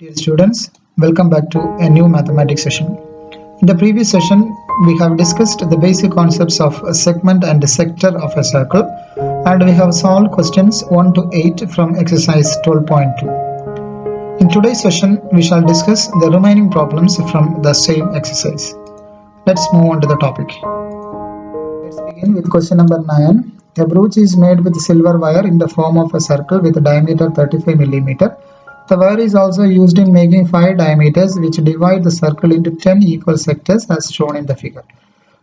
Dear students, welcome back to a new mathematics session. In the previous session, we have discussed the basic concepts of a segment and a sector of a circle, and we have solved questions 1 to 8 from exercise 12.2. In today's session, we shall discuss the remaining problems from the same exercise. Let's move on to the topic. Let's begin with question number 9. A brooch is made with silver wire in the form of a circle with a diameter 35 mm. The wire is also used in making 5 diameters which divide the circle into 10 equal sectors as shown in the figure.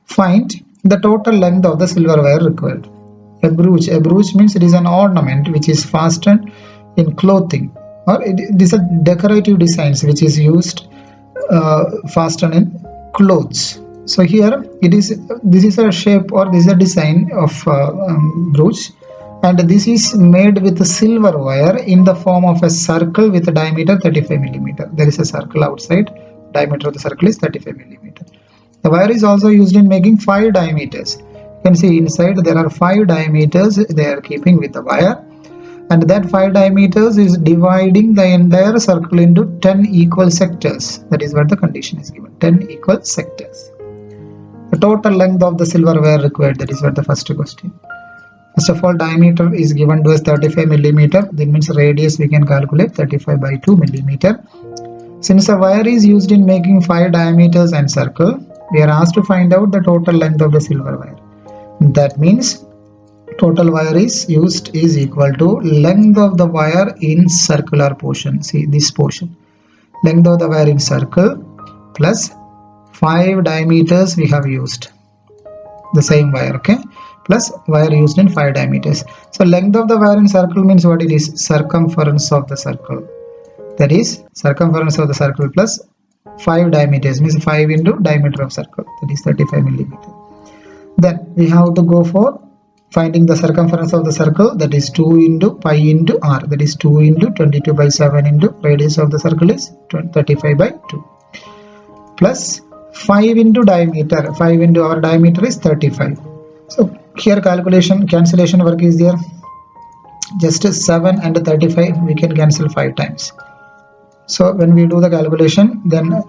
Find the total length of the silver wire required. A brooch means it is an ornament which is fastened in clothing, or it is a decorative designs which is used fastened in clothes. So here this is a shape, or this is a design of brooch, and this is made with silver wire in the form of a circle with a diameter 35 mm. There is a circle outside, diameter of the circle is 35 mm. The wire is also used in making 5 diameters. You can see inside there are 5 diameters they are keeping with the wire, and that 5 diameters is dividing the entire circle into 10 equal sectors. That is what the condition is given, 10 equal sectors. The total length of the silver wire required, that is what the first question. First of all, diameter is given to us 35 mm. That means radius we can calculate 35 by 2 mm. Since a wire is used in making 5 diameters and circle, we are asked to find out the total length of the silver wire. That means total wire is used is equal to length of the wire in circular portion. See this portion. Length of the wire in circle plus 5 diameters we have used. The same wire, okay? Plus wire used in 5 diameters. So length of the wire in circle means what it is? Circumference of the circle. That is circumference of the circle plus 5 diameters means 5 into diameter of circle, that is 35 mm. Then we have to go for finding the circumference of the circle, that is 2 into pi into r, that is 2 into 22 by 7 into radius of the circle is 35 by 2 plus 5 into diameter, 5 into our diameter is 35. So here cancellation work is there. Just 7 and 35 we can cancel 5 times. So when we do the calculation, then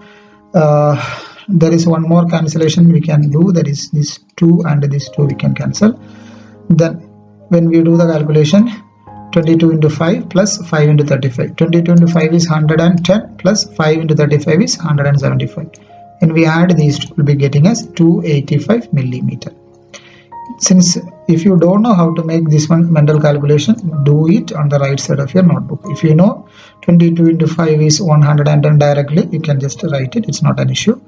there is one more cancellation we can do, that is this 2 and this 2 we can cancel. Then when we do the calculation, 22 into 5 plus 5 into 35. 22 into 5 is 110 plus 5 into 35 is 175. And we add these two, will be getting us 285 millimeter. Since if you don't know how to make this one mental calculation, do it on the right side of your notebook. If you know 22 into 5 is 110 directly, you can just write it, it's not an issue.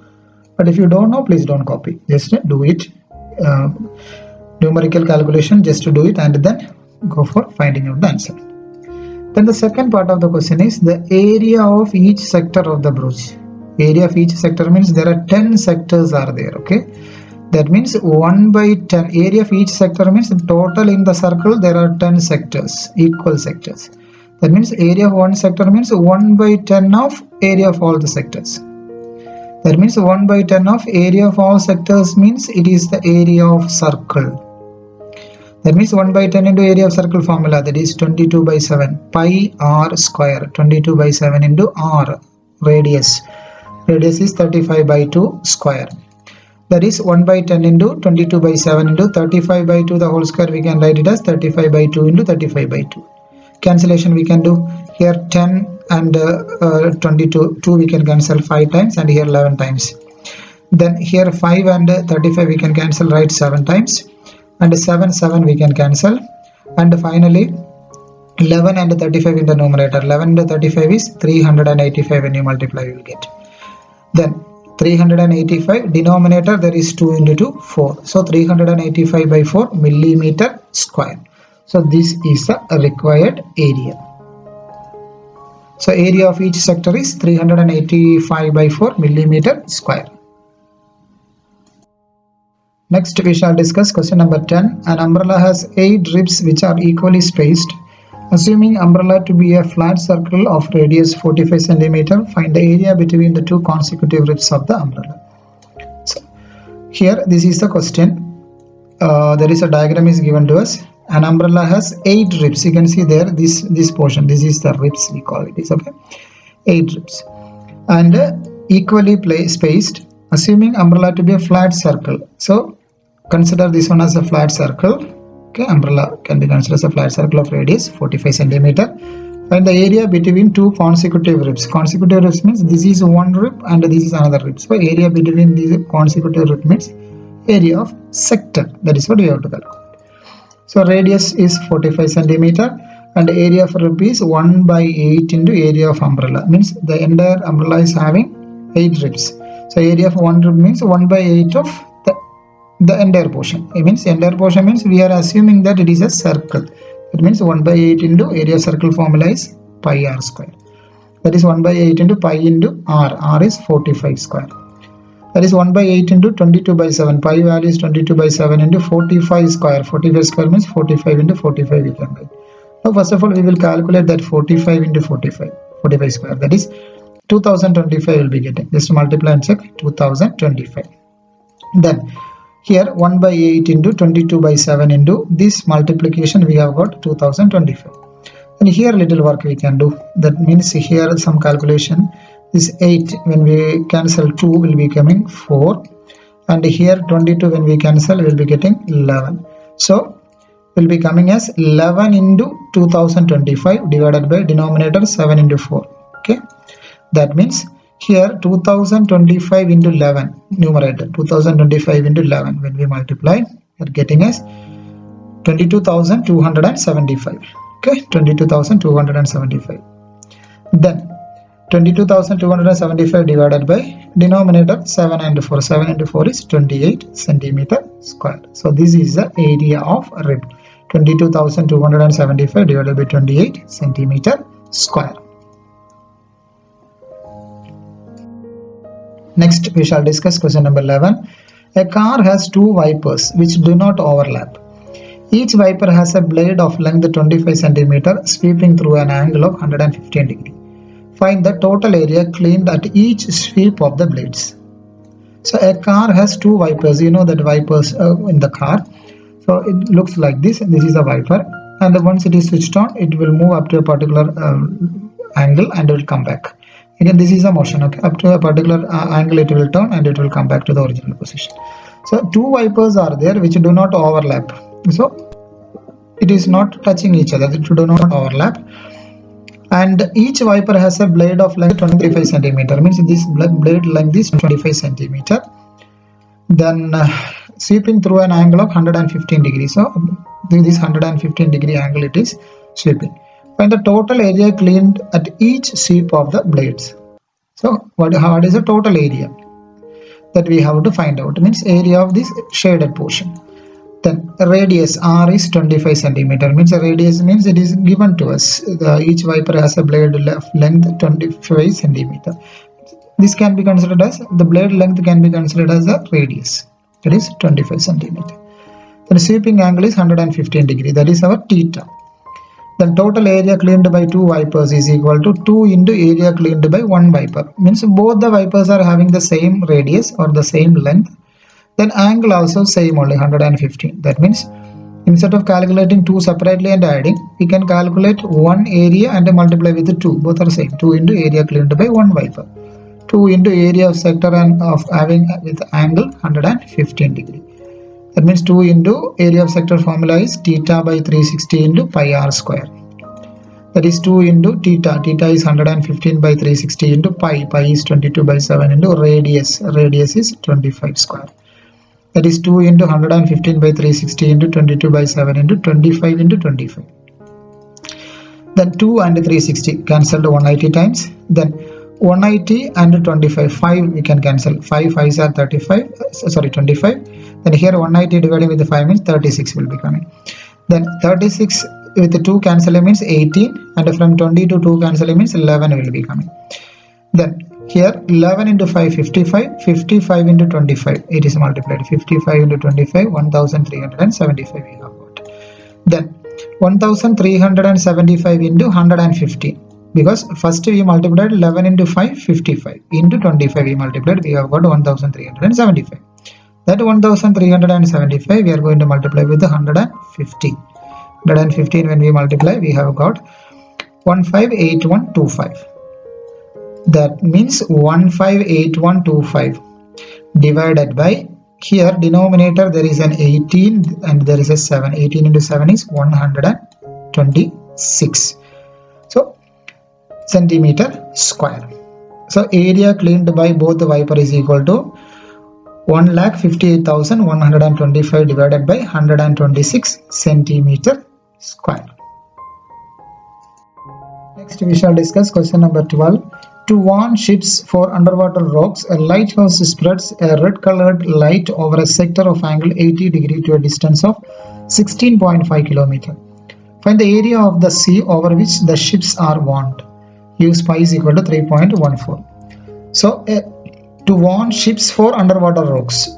But if you don't know, please don't copy, just do it. Numerical calculation, just to do it and then go for finding out the answer. Then the second part of the question is the area of each sector of the brooch. Area of each sector means there are 10 sectors are there, okay? That means 1 by 10. Area of each sector means total in the circle there are 10 sectors, equal sectors. That means area of one sector means 1 by 10 of area of all the sectors. That means 1 by 10 of area of all sectors means it is the area of circle. That means 1 by 10 into area of circle formula, that is 22 by 7 pi r square. 22 by 7 into r, radius. Radius is 35 by 2 square. That is 1 by 10 into 22 by 7 into 35 by 2 the whole square, we can write it as 35 by 2 into 35 by 2. Cancellation we can do. Here 10 and 22 we can cancel 5 times, and here 11 times. Then here 5 and 35 we can cancel, right, 7 times, and 7 we can cancel, and finally 11 and 35 in the numerator. 11 and 35 is 385 when you multiply you will get. Then 385 denominator, there is 2 into 2 4, so 385 by 4 millimeter square. So this is the required area. So area of each sector is 385 by 4 millimeter square. Next we shall discuss question number 10. An umbrella has 8 ribs which are equally spaced. Assuming umbrella to be a flat circle of radius 45 cm, find the area between the 2 consecutive ribs of the umbrella. So here this is the question. There is a diagram is given to us. An umbrella has 8 ribs. You can see there this portion. This is the ribs we call it. Is okay. 8 ribs. And equally spaced, assuming umbrella to be a flat circle. So consider this one as a flat circle. Okay, umbrella can be considered as a flat circle of radius 45 centimeter. Find the area between two consecutive ribs. Consecutive ribs means this is one rib and this is another rib. So area between these consecutive ribs means area of sector. That is what we have to calculate. So radius is 45 centimeter and area of rib is 1 by 8 into area of umbrella. Means the entire umbrella is having 8 ribs. So area of one rib means 1 by 8 of the entire portion. It means entire portion means we are assuming that it is a circle. It means 1 by 8 into area of circle formula is pi r square. That is 1 by 8 into pi into r. R is 45 square. That is 1 by 8 into 22 by 7. Pi value is 22 by 7 into 45 square. 45 square means 45 into 45 we can write. Now first of all we will calculate that 45 into 45 square. That is 2025 will be getting. Just multiply and check 2025. Then here 1 by 8 into 22 by 7 into this multiplication we have got 2025. And here little work we can do. That means here some calculation. This 8 when we cancel 2 will be coming 4. And here 22 when we cancel will be getting 11. So will be coming as 11 into 2025 divided by denominator 7 into 4. Okay. That means here 2025 into 11 numerator 2025 into 11 when we multiply we are getting as 22,275. Okay, 22,275. Then 22,275 divided by denominator 7 and 4. 7 into 4 is 28 centimeter square. So this is the area of rib. 22,275 divided by 28 centimeter square. Next we shall discuss question number 11. A car has two wipers which do not overlap. Each wiper has a blade of length 25 cm sweeping through an angle of 115 degree. Find the total area cleaned at each sweep of the blades. So a car has two wipers. You know that wipers in the car. So it looks like this. This is a wiper, and once it is switched on, it will move up to a particular angle and it will come back. Again, this is a motion. Okay, up to a particular angle it will turn and it will come back to the original position. So two wipers are there which do not overlap. So it is not touching each other. It do not overlap. And each wiper has a blade of length 25 cm. Means this blade length is 25 cm. Then sweeping through an angle of 115 degrees. So this 115 degree angle it is sweeping. Find the total area cleaned at each sweep of the blades. So what is the total area that we have to find out? Means area of this shaded portion. Then radius r is 25 cm. Means the radius means it is given to us. Each wiper has a blade length 25 cm. This can be considered as the blade length can be considered as a radius. That is 25 cm. The sweeping angle is 115 degree. That is our theta. Then total area cleaned by two wipers is equal to 2 into area cleaned by one wiper. Means both the wipers are having the same radius or the same length. Then angle also same only 115. That means instead of calculating 2 separately and adding, we can calculate one area and multiply with 2. Both are same. 2 into area cleaned by one wiper. 2 into area of sector and of having with angle 115 degree. That means 2 into area of sector formula is theta by 360 into pi r square. That is 2 into theta. Theta is 115 by 360 into pi. Pi is 22 by 7 into radius. Radius is 25 square. That is 2 into 115 by 360 into 22 by 7 into 25 into 25. Then 2 and 360 cancelled 180 times. Then 180 and 25. 5 we can cancel. 5 5s are 35. Sorry, 25. Then here 190 divided with the 5 means 36 will be coming. Then 36 with the 2 cancelling means 18, and from 20 to 2 cancelling means 11 will be coming. Then here 11 into 5 55, 55 into 25 it is multiplied. 55 into 25 1375 we have got. Then 1375 into 115, because first we multiplied 11 into 5 55 into 25 we multiplied, we have got 1375. That 1375 we are going to multiply with the 115. 115 when we multiply we have got 158125. That means 158125 divided by, here denominator there is an 18 and there is a 7. 18 into 7 is 126. So centimeter square. So area cleaned by both the wiper is equal to 1,58,125 divided by 126 centimeter square. Next we shall discuss question number 12. To warn ships for underwater rocks, a lighthouse spreads a red colored light over a sector of angle 80 degree to a distance of 16.5 km. Find the area of the sea over which the ships are warned. Use pi is equal to 3.14. So to warn ships for underwater rocks,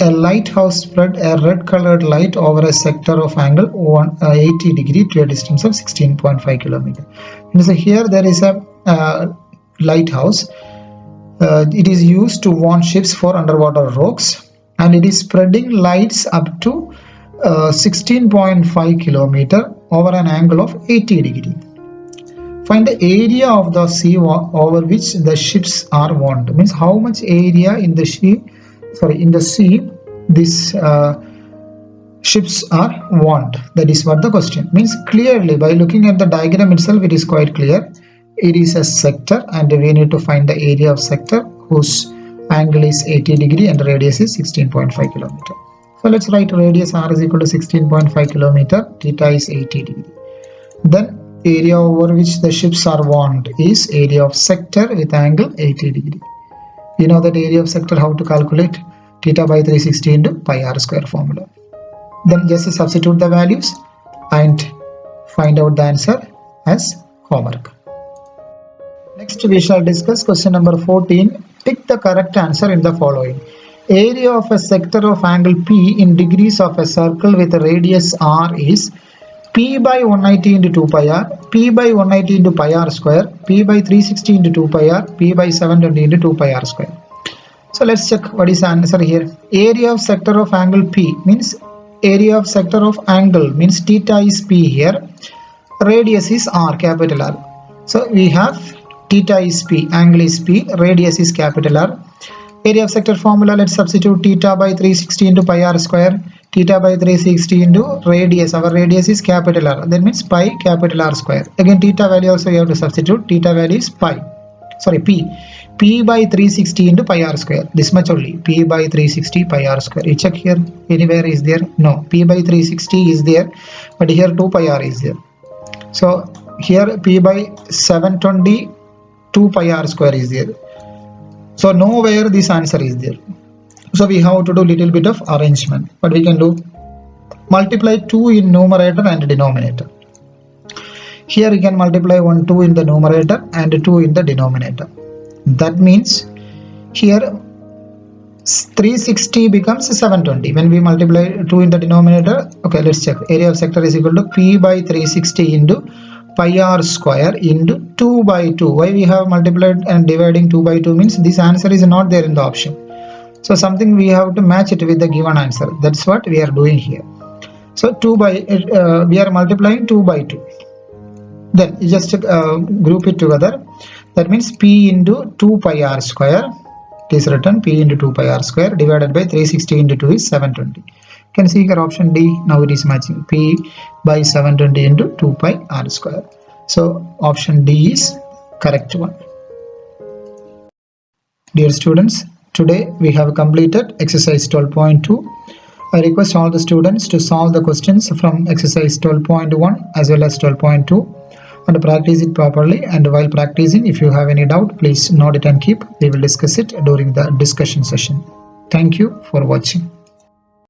a lighthouse spread a red colored light over a sector of angle 80 degree to a distance of 16.5 km. And so here there is a lighthouse. It is used to warn ships for underwater rocks, and it is spreading lights up to 16.5 km over an angle of 80 degree. Find the area of the sea over which the ships are warned. Means how much area in the sea, these ships are warned. That is what the question means. Clearly, by looking at the diagram itself, it is quite clear. It is a sector, and we need to find the area of sector whose angle is 80 degree and radius is 16.5 km. So let's write radius r is equal to 16.5 km, theta is 80 degree. Then area over which the ships are warned is area of sector with angle 80 degree. You know that area of sector, how to calculate? Theta by 360 into pi r square formula. Then just substitute the values and find out the answer as homework. Next we shall discuss question number 14. Pick the correct answer in the following. Area of a sector of angle P in degrees of a circle with a radius r is P by 190 into 2 pi r, P by 190 into pi r square, P by 360 into 2 pi r, P by 720 into 2 pi r square. So let's check what is the answer here. Area of sector of angle P means area of sector of angle means theta is P here, radius is r, capital R. So we have theta is P, angle is P, radius is capital R. Area of sector formula, let's substitute theta by 360 into pi r square, theta by 360 into radius, our radius is capital R, that means pi capital R square. Again theta value also you have to substitute, theta value is P by 360 into pi r square, this much only, P by 360 pi r square. You check here, anywhere is there? No, P by 360 is there, but here 2 pi r is there. So here P by 720 2 pi r square is there. So nowhere this answer is there. So we have to do little bit of arrangement. What we can do? Multiply 2 in numerator and denominator. Here we can multiply 2 in the numerator and 2 in the denominator. That means here 360 becomes 720. When we multiply 2 in the denominator, okay, let's check. Area of sector is equal to P by 360 into pi r square into 2 by 2. Why we have multiplied and dividing 2 by 2 means this answer is not there in the option. So something we have to match it with the given answer. That's what we are doing here. So we are multiplying 2 by 2. Then you just group it together. That means P into 2 pi r square. It is written P into 2 pi r square divided by 360 into 2 is 720. You can see here option D. Now it is matching P by 720 into 2 pi r square. So option D is correct one. Dear students, today we have completed exercise 12.2. I request all the students to solve the questions from exercise 12.1 as well as 12.2 and practice it properly. And while practicing, if you have any doubt, please note it and keep. We will discuss it during the discussion session. Thank you for watching.